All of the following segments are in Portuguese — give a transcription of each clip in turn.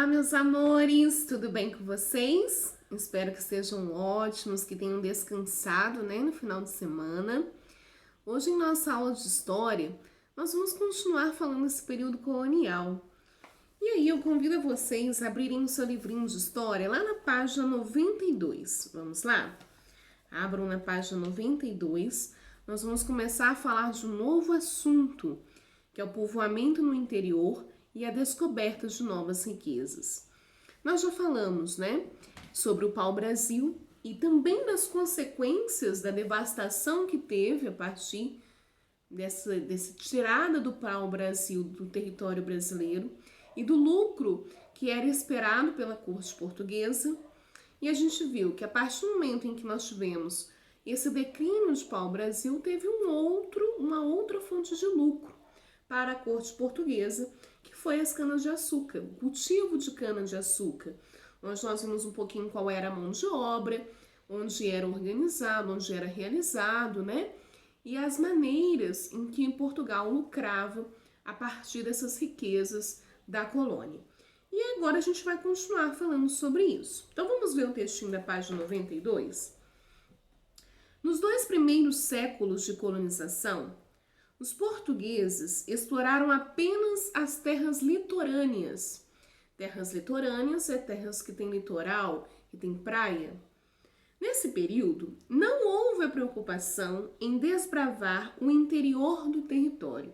Meus amores, tudo bem com vocês? Espero que estejam ótimos, que tenham descansado, no final de semana. Hoje, em nossa aula de história, nós vamos continuar falando desse período colonial. E aí, eu convido vocês a abrirem o seu livrinho de história lá na página 92. Vamos lá? Abram na página 92. Nós vamos começar a falar de um novo assunto, que é o povoamento no interior e a descoberta de novas riquezas. Nós já falamos, sobre o pau-brasil e também das consequências da devastação que teve a partir dessa tirada do pau-brasil do território brasileiro e do lucro que era esperado pela corte portuguesa. E a gente viu que a partir do momento em que nós tivemos esse declínio de pau-brasil, teve uma outra fonte de lucro para a corte portuguesa, que foi as canas-de-açúcar, o cultivo de cana-de-açúcar, onde nós vimos um pouquinho qual era a mão de obra, onde era organizado, onde era realizado, e as maneiras em que Portugal lucrava a partir dessas riquezas da colônia. E agora a gente vai continuar falando sobre isso. Então vamos ver o textinho da página 92? Nos 2 primeiros séculos de colonização, os portugueses exploraram apenas as terras litorâneas. Terras litorâneas é terras que têm litoral, que têm praia. Nesse período, não houve a preocupação em desbravar o interior do território.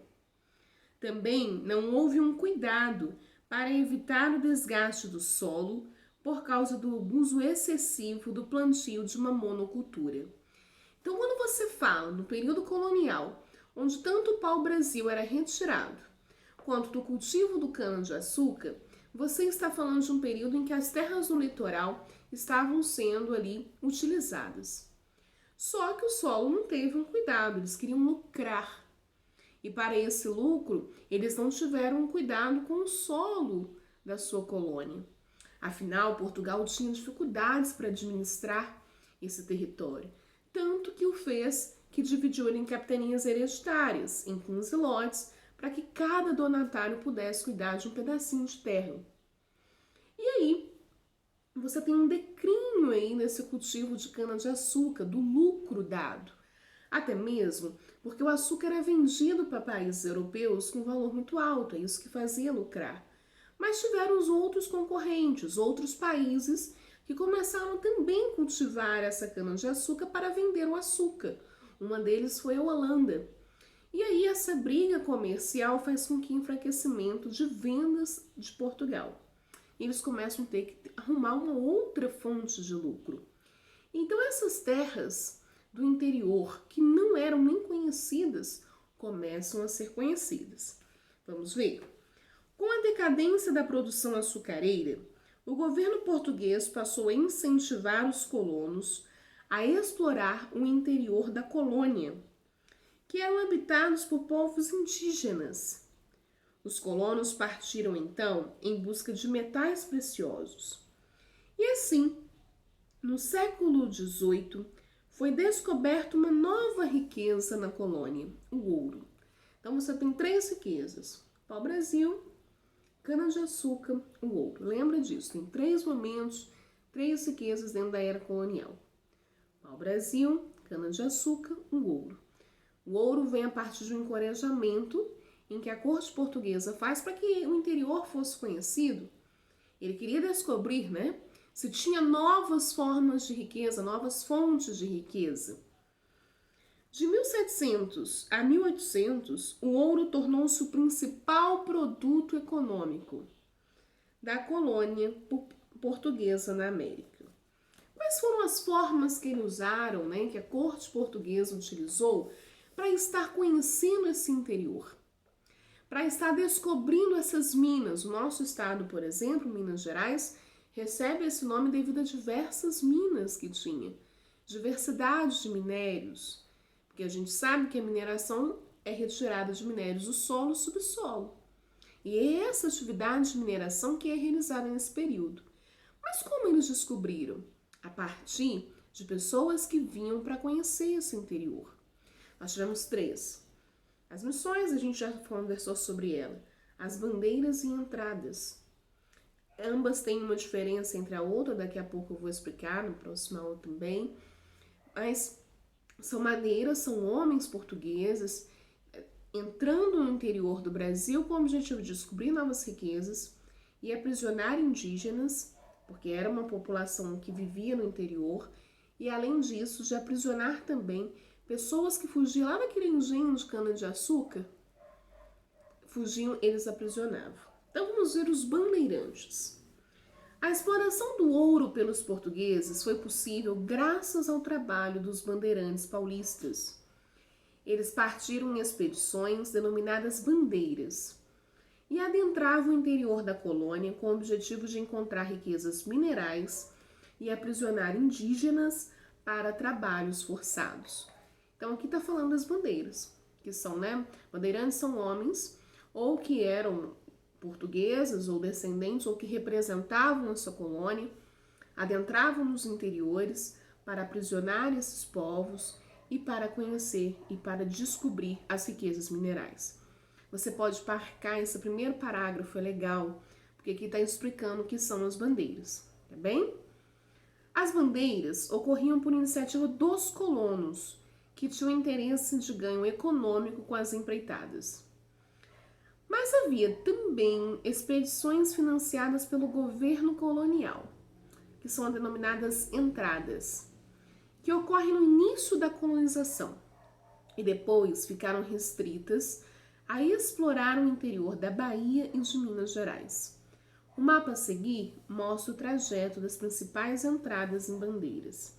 Também não houve um cuidado para evitar o desgaste do solo por causa do uso excessivo do plantio de uma monocultura. Então, quando você fala no período colonial, onde tanto o pau-brasil era retirado, quanto do cultivo do cana-de-açúcar, você está falando de um período em que as terras do litoral estavam sendo ali utilizadas. Só que o solo não teve um cuidado, eles queriam lucrar. E para esse lucro, eles não tiveram um cuidado com o solo da sua colônia. Afinal, Portugal tinha dificuldades para administrar esse território, tanto que o fez que dividiu ele em capitanias hereditárias, em 15 lotes, para que cada donatário pudesse cuidar de um pedacinho de terra. E aí, você tem um declínio aí nesse cultivo de cana-de-açúcar, do lucro dado. Até mesmo porque o açúcar era vendido para países europeus com valor muito alto, é isso que fazia lucrar. Mas tiveram os outros concorrentes, outros países, que começaram também a cultivar essa cana-de-açúcar para vender o açúcar. Uma deles foi a Holanda. E aí essa briga comercial faz com que enfraquecimento de vendas de Portugal. Eles começam a ter que arrumar uma outra fonte de lucro. Então essas terras do interior, que não eram nem conhecidas, começam a ser conhecidas. Vamos ver? Com a decadência da produção açucareira, o governo português passou a incentivar os colonos a explorar o interior da colônia, que eram habitados por povos indígenas. Os colonos partiram então em busca de metais preciosos. E assim, no século XVIII, foi descoberta uma nova riqueza na colônia, o ouro. Então você tem 3 riquezas: pau-brasil, cana-de-açúcar, o ouro. Lembra disso, tem 3 momentos, 3 riquezas dentro da era colonial: pau-brasil, cana-de-açúcar, o ouro. O ouro vem a partir de um encorajamento em que a corte portuguesa faz para que o interior fosse conhecido. Ele queria descobrir, se tinha novas formas de riqueza, novas fontes de riqueza. De 1700 a 1800, o ouro tornou-se o principal produto econômico da colônia portuguesa na América. Quais foram as formas que eles usaram, que a corte portuguesa utilizou para estar conhecendo esse interior? Para estar descobrindo essas minas. O nosso estado, por exemplo, Minas Gerais, recebe esse nome devido a diversas minas que tinha, diversidade de minérios, porque a gente sabe que a mineração é retirada de minérios do solo e subsolo. E é essa atividade de mineração que é realizada nesse período. Mas como eles descobriram? A partir de pessoas que vinham para conhecer esse interior. Nós tivemos 3. As missões, a gente já conversou sobre ela. As bandeiras e entradas. Ambas têm uma diferença entre a outra, daqui a pouco eu vou explicar no próximo aula também. Mas são maneiras, são homens portugueses entrando no interior do Brasil com o objetivo de descobrir novas riquezas e aprisionar indígenas, porque era uma população que vivia no interior, e além disso, de aprisionar também pessoas que fugiam lá daquele engenho de cana-de-açúcar, fugiam, eles aprisionavam. Então vamos ver os bandeirantes. A exploração do ouro pelos portugueses foi possível graças ao trabalho dos bandeirantes paulistas. Eles partiram em expedições denominadas bandeiras e adentravam o interior da colônia com o objetivo de encontrar riquezas minerais e aprisionar indígenas para trabalhos forçados. Então aqui está falando das bandeiras, que são, bandeirantes são homens ou que eram portugueses ou descendentes ou que representavam a sua colônia, adentravam nos interiores para aprisionar esses povos e para conhecer e para descobrir as riquezas minerais. Você pode marcar esse primeiro parágrafo, é legal, porque aqui está explicando o que são as bandeiras, tá bem? As bandeiras ocorriam por iniciativa dos colonos, que tinham interesse de ganho econômico com as empreitadas. Mas havia também expedições financiadas pelo governo colonial, que são denominadas entradas, que ocorrem no início da colonização e depois ficaram restritas a explorar o interior da Bahia e de Minas Gerais. O mapa a seguir mostra o trajeto das principais entradas em bandeiras.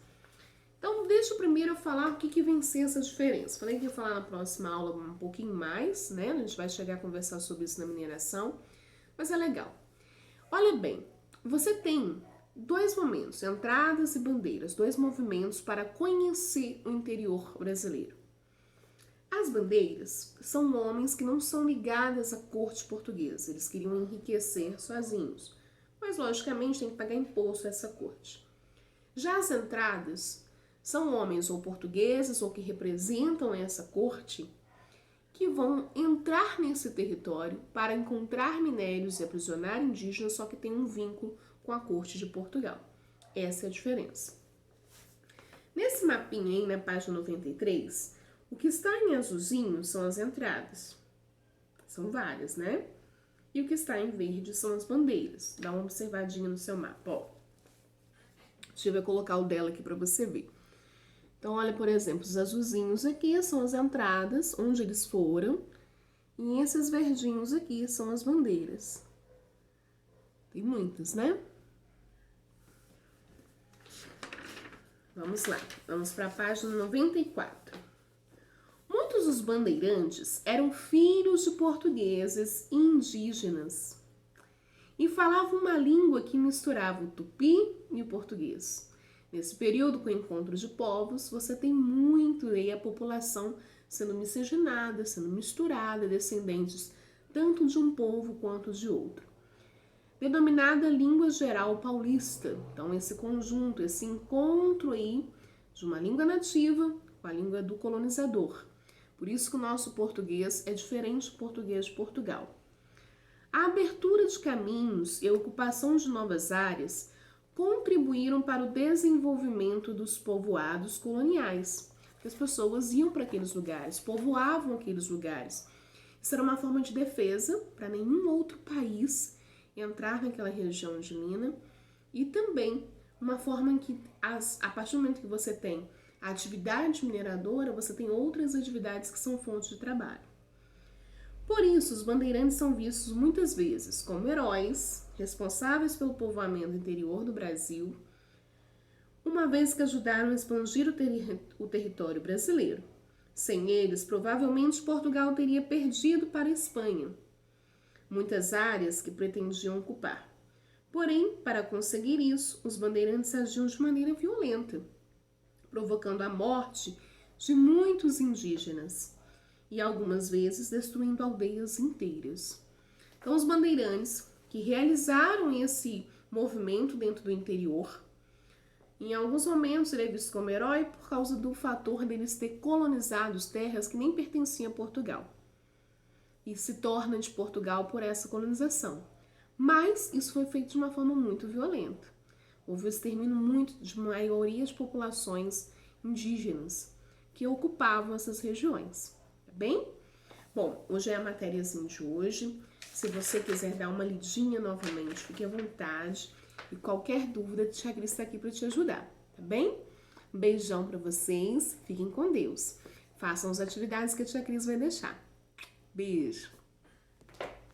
Então, deixa eu primeiro falar o que vem ser essa diferença. Falei que ia falar na próxima aula um pouquinho mais, A gente vai chegar a conversar sobre isso na mineração, mas é legal. Olha bem, você tem dois momentos, entradas e bandeiras, dois movimentos para conhecer o interior brasileiro. As bandeiras são homens que não são ligados à corte portuguesa, eles queriam enriquecer sozinhos, mas logicamente tem que pagar imposto a essa corte. Já as entradas são homens ou portugueses ou que representam essa corte que vão entrar nesse território para encontrar minérios e aprisionar indígenas, só que tem um vínculo com a corte de Portugal. Essa é a diferença. Nesse mapinha aí, na página 93, o que está em azulzinho são as entradas. São várias, E o que está em verde são as bandeiras. Dá uma observadinha no seu mapa, ó. Deixa eu colocar o dela aqui para você ver. Então, olha, por exemplo, os azulzinhos aqui são as entradas, onde eles foram, e esses verdinhos aqui são as bandeiras. Tem muitas, Vamos lá, vamos para a página 94. Muitos dos bandeirantes eram filhos de portugueses e indígenas e falavam uma língua que misturava o tupi e o português. Nesse período, com o encontro de povos, você tem muito aí a população sendo miscigenada, sendo misturada, descendentes tanto de um povo quanto de outro. Denominada língua geral paulista. Então, esse conjunto, esse encontro aí de uma língua nativa com a língua do colonizador. Por isso que o nosso português é diferente do português de Portugal. A abertura de caminhos e a ocupação de novas áreas contribuíram para o desenvolvimento dos povoados coloniais. As pessoas iam para aqueles lugares, povoavam aqueles lugares. Isso era uma forma de defesa para nenhum outro país entrar naquela região de mina e também uma forma em que, a partir do momento que você tem a atividade mineradora, você tem outras atividades que são fontes de trabalho. Por isso, os bandeirantes são vistos muitas vezes como heróis, responsáveis pelo povoamento interior do Brasil, uma vez que ajudaram a expandir o território brasileiro. Sem eles, provavelmente Portugal teria perdido para a Espanha muitas áreas que pretendiam ocupar. Porém, para conseguir isso, os bandeirantes agiam de maneira violenta, provocando a morte de muitos indígenas e algumas vezes destruindo aldeias inteiras. Então, os bandeirantes que realizaram esse movimento dentro do interior, em alguns momentos ele é visto como herói por causa do fator deles ter colonizado terras que nem pertenciam a Portugal e se torna de Portugal por essa colonização. Mas isso foi feito de uma forma muito violenta. Houve o extermínio muito de maioria de populações indígenas que ocupavam essas regiões, tá bem? Bom, hoje é a matériazinha de hoje. Se você quiser dar uma lidinha novamente, fique à vontade. E qualquer dúvida, a Tia Cris está aqui para te ajudar, tá bem? Um beijão para vocês, fiquem com Deus. Façam as atividades que a Tia Cris vai deixar. Beijo!